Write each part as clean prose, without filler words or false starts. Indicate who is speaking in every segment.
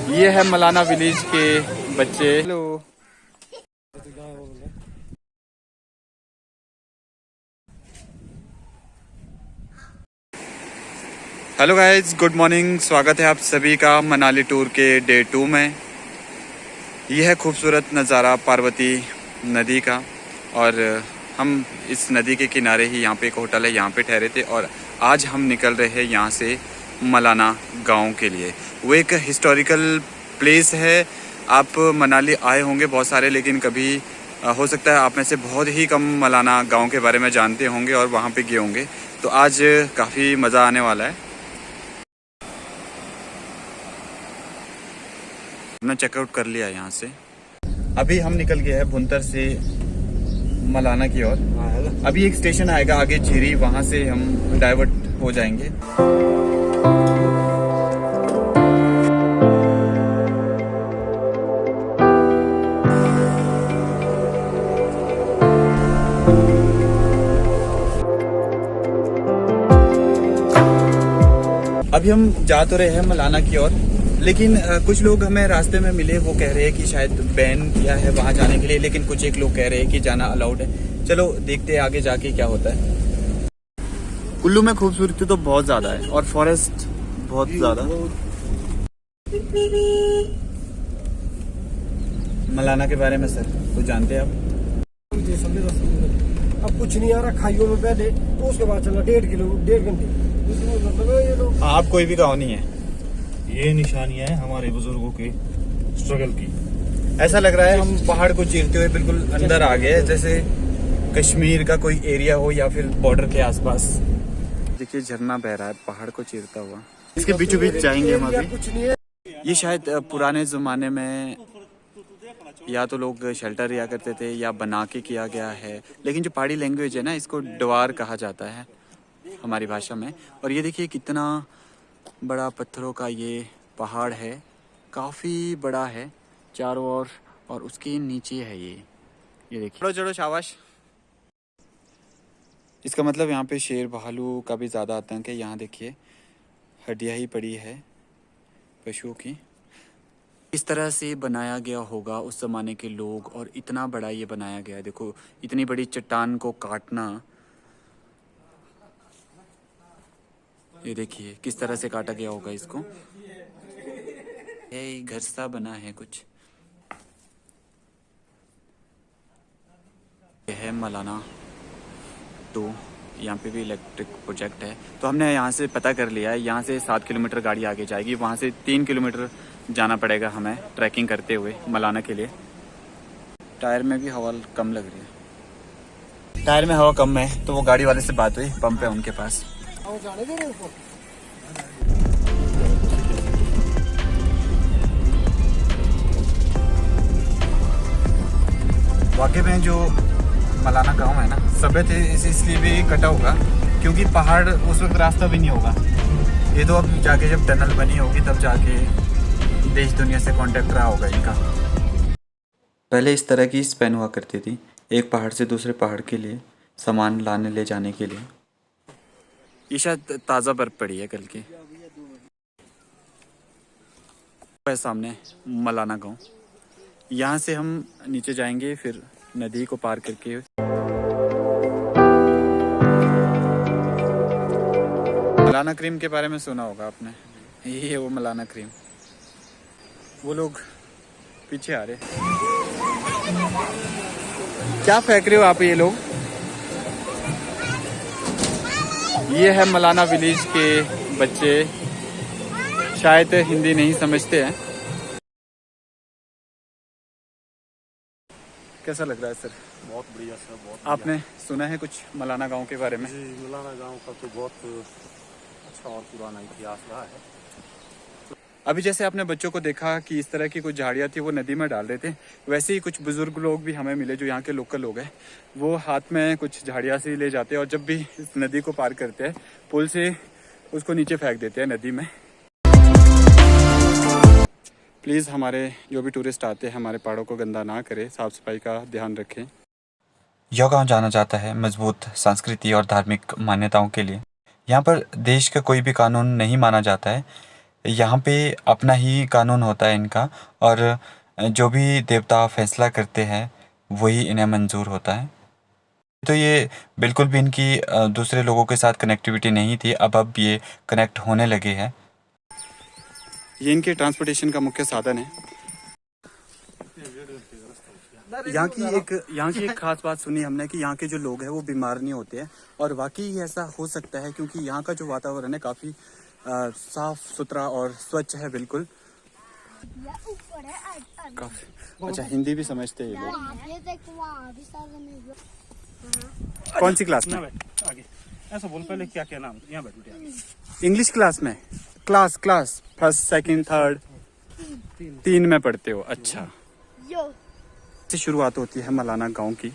Speaker 1: ये है मलाना विलेज के बच्चे। Hello. Hello guys, good morning. स्वागत है आप सभी का मनाली टूर के डे 2 में। यह है खूबसूरत नज़ारा पार्वती नदी का, और हम इस नदी के किनारे ही यहाँ पे एक होटल है, यहाँ पे ठहरे थे। और आज हम निकल रहे हैं यहाँ से मलाना गांव के लिए। वो एक हिस्टोरिकल प्लेस है। आप मनाली आए होंगे बहुत सारे, लेकिन कभी हो सकता है आप में से बहुत ही कम मलाना गांव के बारे में जानते होंगे और वहाँ पे गए होंगे। तो आज काफ़ी मज़ा आने वाला है। हमने चेकआउट कर लिया यहाँ से। अभी हम निकल गए हैं भुंतर से मलाना की ओर। अभी एक स्टेशन आएगा आगे झीरी, वहाँ से हम डाइवर्ट हो जाएंगे। अभी हम जा तो रहे हैं मलाना की ओर, लेकिन कुछ लोग हमें रास्ते में मिले। वो कह रहे हैं कि शायद बैन किया है वहाँ जाने के लिए, लेकिन कुछ एक लोग कह रहे हैं कि जाना अलाउड है। चलो देखते हैं आगे जाके क्या होता है। कुल्लू में खूबसूरती तो बहुत ज़्यादा है और फॉरेस्ट बहुत ज़्यादा। मलाना के बारे में सर कुछ जानते हैं आप?
Speaker 2: अब कुछ नहीं आ रहा, खाइयों में पहले तो उसके बाद चलना 1.5 घंटे। ये लोग
Speaker 1: आप कोई भी गाँव नहीं है।
Speaker 3: ये निशानियां है हमारे बुजुर्गों के स्ट्रगल की।
Speaker 1: ऐसा लग रहा है हम पहाड़ को चीरते हुए बिल्कुल अंदर आ गए, जैसे कश्मीर का कोई एरिया हो या फिर बॉर्डर के आसपास। देखिए झरना बह रहा है पहाड़ को चीरता हुआ। इसके बीचों बीच जाएंगे हम अभी।
Speaker 2: कुछ नहीं है।
Speaker 1: ये शायद पुराने ज़माने में या तो लोग शेल्टर लिया करते थे या बना के किया गया है, लेकिन जो पहाड़ी लैंग्वेज है ना, इसको डवार कहा जाता है हमारी भाषा में। और ये देखिए कितना बड़ा पत्थरों का ये पहाड़ है, काफ़ी बड़ा है चारों ओर, और उसके नीचे है ये देखिए। चलो चलो शाबाश। इसका मतलब यहाँ पे शेर भालू का भी ज़्यादा आतंक है। यहाँ देखिए हड्डियाँ ही पड़ी है पशुओं की। इस तरह से बनाया गया होगा उस ज़माने के लोग, और इतना बड़ा ये बनाया गया है। देखो इतनी बड़ी चट्टान को काटना, ये देखिए किस तरह से काटा गया होगा इसको। ये घर सा बना है कुछ। यह है मलाना 2। यहाँ पे भी इलेक्ट्रिक प्रोजेक्ट है। तो हमने यहाँ से पता कर लिया है, यहाँ से 7 किलोमीटर गाड़ी आगे जाएगी, वहाँ से 3 किलोमीटर जाना पड़ेगा हमें ट्रैकिंग करते हुए मलाना के लिए। टायर में भी हवा कम लग रही है। टायर में हवा कम है तो वो गाड़ी वाले से बात हुई, पंप है उनके पास।
Speaker 2: जाने दे रहे हैं।
Speaker 1: वाकई में जो मलाना गांव है ना, सभ्य थे इसलिए भी कटा होगा क्योंकि पहाड़ उस वक्त रास्ता भी नहीं होगा। ये तो अब जाके जब टनल बनी होगी तब जाके देश दुनिया से कांटेक्ट रहा होगा इनका। पहले इस तरह की स्पैन हुआ करती थी, एक पहाड़ से दूसरे पहाड़ के लिए सामान लाने ले जाने के लिए। ये शायद ताज़ा बर्फ पड़ी है कल की। सामने मलाना गांव। यहाँ से हम नीचे जाएंगे, फिर नदी को पार करके। मलाना क्रीम के बारे में सुना होगा आपने, ये है वो मलाना क्रीम। वो लोग पीछे आ रहे। क्या फेंक रहे हो आप ये लोग? ये है मलाना विलेज के बच्चे, शायद हिंदी नहीं समझते हैं। कैसा लग रहा है सर?
Speaker 3: बहुत बढ़िया सर, बहुत
Speaker 1: आपने सुना है कुछ मलाना गांव के बारे में?
Speaker 3: जी, मलाना गांव का तो बहुत अच्छा और पुराना इतिहास रहा है।
Speaker 1: अभी जैसे आपने बच्चों को देखा कि इस तरह की कुछ झाड़ियाँ थी वो नदी में डाल रहे थे, वैसे ही कुछ बुजुर्ग लोग भी हमें मिले जो यहाँ के लोकल लोग हैं। वो हाथ में कुछ झाड़ियाँ से ले जाते हैं और जब भी इस नदी को पार करते हैं पुल से उसको नीचे फेंक देते हैं नदी में। प्लीज़ हमारे जो भी टूरिस्ट आते हैं हमारे पहाड़ों को गंदा ना करें, साफ़ सफाई का ध्यान रखें। यह गाँव जाना जाता है मजबूत संस्कृति और धार्मिक मान्यताओं के लिए। यहाँ पर देश का कोई भी कानून नहीं माना जाता है। यहाँ पे अपना ही कानून होता है इनका, और जो भी देवता फैसला करते हैं वही इन्हें मंजूर होता है। तो ये बिल्कुल भी इनकी दूसरे लोगों के साथ कनेक्टिविटी नहीं थी, अब ये कनेक्ट होने लगे हैं। ये इनके ट्रांसपोर्टेशन का मुख्य साधन है। यहाँ की एक खास बात सुनी हमने कि यहाँ के जो लोग हैं वो बीमार नहीं होते हैं, और वाकई ऐसा हो सकता है क्योंकि यहाँ का जो वातावरण है काफ़ी साफ सुथरा और स्वच्छ है बिल्कुल। काफी अच्छा हिंदी भी समझते हैं ये लोग। कौन सी क्लास में?
Speaker 3: आगे ऐसा बोल, पहले क्या क्या नाम, यहाँ बैठ बेटे आगे।
Speaker 1: इंग्लिश क्लास में? क्लास फर्स्ट सेकंड थर्ड 3 में पढ़ते हो? अच्छा। से शुरुआत होती है मलाना गांव की।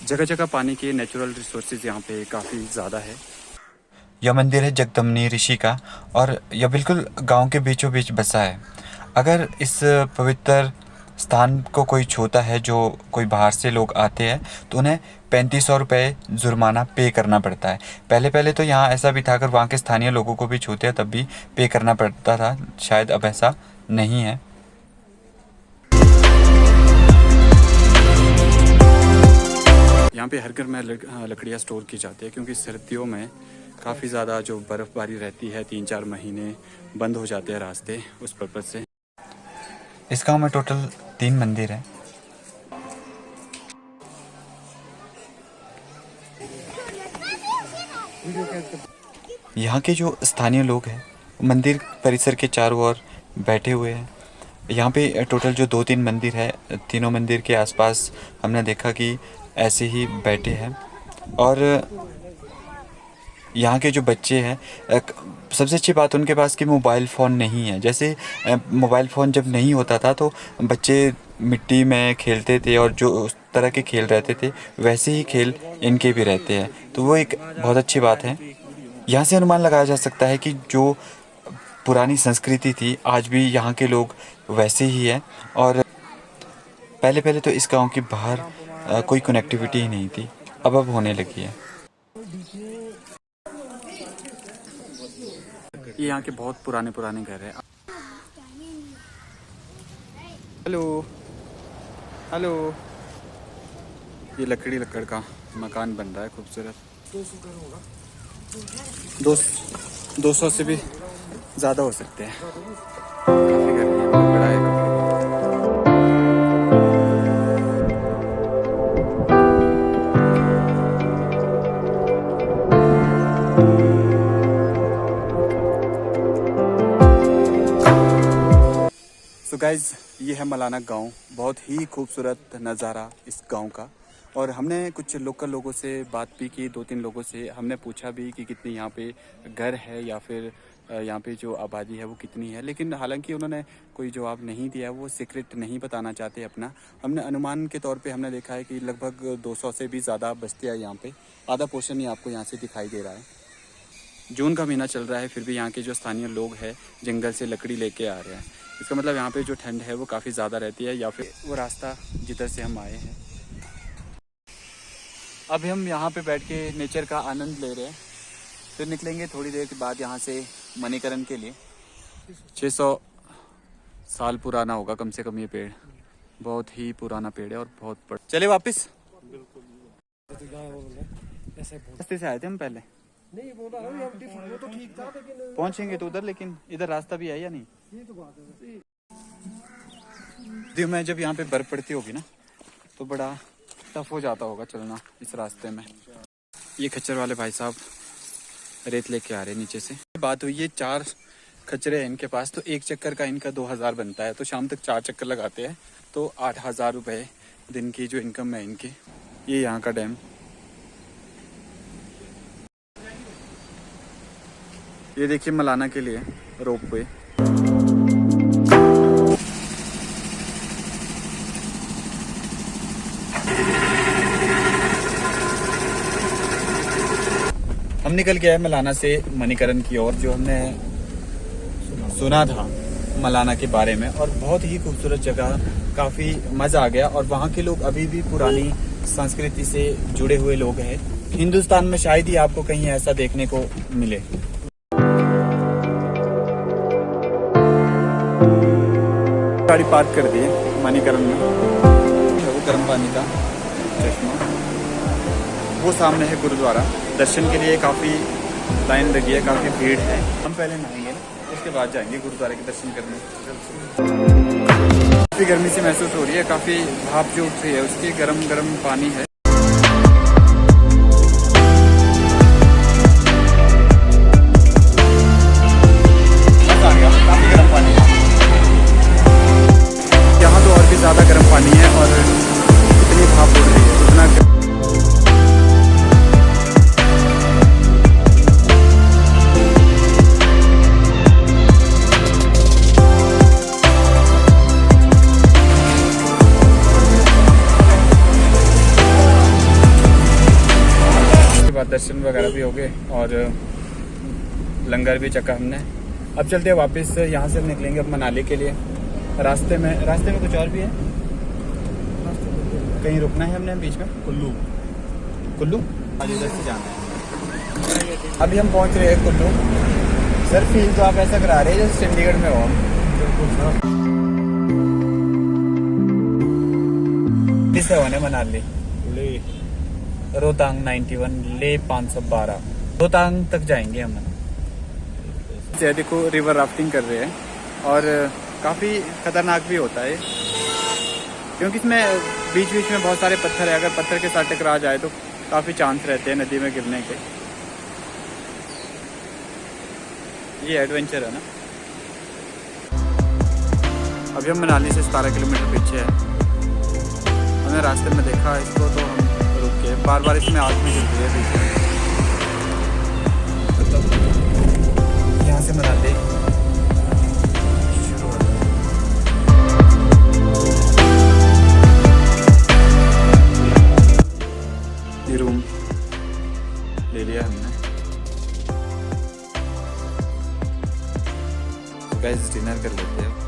Speaker 1: जगह जगह पानी के नेचुरल रिसोर्सेज यहाँ पे काफ़ी ज़्यादा है। यह मंदिर है जगदम्बनी ऋषि का, और यह बिल्कुल गांव के बीचों बीच बसा है। अगर इस पवित्र स्थान को कोई छूता है, जो कोई बाहर से लोग आते हैं, तो उन्हें 3500 रुपये जुर्माना पे करना पड़ता है। पहले तो यहाँ ऐसा भी था, अगर वहाँ के स्थानीय लोगों को भी छूते हैं तब भी पे करना पड़ता था। शायद अब ऐसा नहीं है। यहाँ पे हर घर में लकड़ियाँ स्टोर की जाती है क्योंकि सर्दियों में काफ़ी ज़्यादा जो बर्फ़बारी रहती है 3-4 महीने बंद हो जाते हैं रास्ते, उस पर्पज़ से। इस गांव में टोटल 3 मंदिर हैं। यहाँ के जो स्थानीय लोग हैं मंदिर परिसर के चारों ओर बैठे हुए हैं। यहाँ पे टोटल जो 2-3 मंदिर है, तीनों मंदिर के आसपास हमने देखा कि ऐसे ही बैठे हैं। और यहाँ के जो बच्चे हैं, सबसे अच्छी बात उनके पास कि मोबाइल फ़ोन नहीं है। जैसे मोबाइल फ़ोन जब नहीं होता था तो बच्चे मिट्टी में खेलते थे, और जो उस तरह के खेल रहते थे वैसे ही खेल इनके भी रहते हैं। तो वो एक बहुत अच्छी बात है। यहाँ से अनुमान लगाया जा सकता है कि जो पुरानी संस्कृति थी आज भी यहाँ के लोग वैसे ही है। और पहले तो इस गांव के बाहर कोई कनेक्टिविटी ही नहीं थी, अब होने लगी है। ये यहाँ के बहुत पुराने घर हैं। हेलो, ये लकड़ का मकान बन रहा है खूबसूरत। 200 से भी ज़्यादा हो सकते हैं। काफ़ी गर्मी है, बहुत बड़ा है। तो गाइज़ ये है मलाना गांव। बहुत ही खूबसूरत नज़ारा इस गांव का। और हमने कुछ लोकल लोगों से बात भी की, 2-3 लोगों से हमने पूछा भी कि कितनी यहाँ पे घर है या फिर यहाँ पे जो आबादी है वो कितनी है, लेकिन हालांकि उन्होंने कोई जवाब नहीं दिया, वो सीक्रेट नहीं बताना चाहते अपना। हमने अनुमान के तौर पे हमने देखा है कि लगभग 200 से भी ज़्यादा बस्तियाँ यहाँ पे। आधा पोर्शन ही आपको यहाँ से दिखाई दे रहा है। जून का महीना चल रहा है, फिर भी यहाँ के जो स्थानीय लोग हैं जंगल से लकड़ी लेके आ रहे हैं। इसका मतलब यहाँ पे जो ठंड है वो काफ़ी ज़्यादा रहती है, या फिर वो रास्ता जिधर से हम आए हैं। अभी हम यहाँ पे बैठ के नेचर का आनंद ले रहे हैं, फिर निकलेंगे थोड़ी देर के बाद यहाँ से मणिकरण के लिए। 600 साल पुराना होगा कम से कम ये पेड़, बहुत ही पुराना पेड़ है और बहुत बड़ा। चले वापस? रास्ते से आए थे हम पहले।
Speaker 2: नहीं बोला वो तो ठीक था, लेकिन
Speaker 1: पहुंचेंगे तो उधर, लेकिन इधर रास्ता भी है या नहीं?
Speaker 2: ये तो बात है।
Speaker 1: देखो मैं जब यहाँ पे बर्फ पड़ती होगी ना तो बड़ा टफ हो जाता होगा चलना इस रास्ते में। ये खच्चर वाले भाई साहब रेत लेके आ रहे हैं नीचे से। बात हुई है 4 खच्चरे हैं इनके पास, तो एक चक्कर का इनका 2000 बनता है। तो शाम तक 4 चक्कर लगाते हैं तो 8000 रुपये दिन की जो इनकम है इनकी। ये यहाँ का डैम, ये देखिए मलाना के लिए रोपवे। हम निकल गए मलाना से मणिकरण की ओर, जो हमने सुना था मलाना के बारे में, और बहुत ही खूबसूरत जगह, काफ़ी मज़ा आ गया। और वहाँ के लोग अभी भी पुरानी संस्कृति से जुड़े हुए लोग हैं। हिंदुस्तान में शायद ही आपको कहीं ऐसा देखने को मिले। गाड़ी पार्क कर दी है मणिकरण में। वो गर्म पानी का चश्मा, वो सामने है गुरुद्वारा। दर्शन के लिए काफ़ी लाइन लगी है, काफ़ी भीड़ है। हम पहले नहाएंगे ना, उसके बाद जाएंगे गुरुद्वारे के दर्शन करने। काफ़ी गर्मी से महसूस हो रही है, काफ़ी भाप जो उठ रही है उसकी, गर्म गर्म पानी है। काफ़ी गर्म पानी है यहाँ तो, और भी ज़्यादा गर्म पानी है और इतनी भाप उड़ रही है उतना। बाद दर्शन वगैरह भी हो गए और लंगर भी चखा हमने। अब चलते हैं वापस, यहाँ से निकलेंगे अब मनाली के लिए। रास्ते में कुछ और भी है, कहीं रुकना है हमने बीच में। कुल्लू आज इधर से जाना है। अभी हम पहुँच रहे हैं कुल्लू। सर फील तो आप ऐसा करा रहे हैं जैसे चंडीगढ़ में हो। किससे होने मनाली? रोहतांग 91, ले 512। रोहतांग तक जाएंगे हम। देखो रिवर राफ्टिंग कर रहे हैं और काफ़ी खतरनाक भी होता है क्योंकि इसमें बीच बीच में बहुत सारे पत्थर है। अगर पत्थर के साथ टकरा जाए तो काफ़ी चांस रहते हैं नदी में गिरने के। ये एडवेंचर है ना। अभी हम मनाली से 17 किलोमीटर पीछे है। हमने रास्ते में देखा इसको तो हम रुक के, बार बार इसमें आग में गिर रही है पीछे। यहाँ से मनाली शुरू होता है। ये रूम ले लिया हमने। गाइस डिनर कर लेते हैं।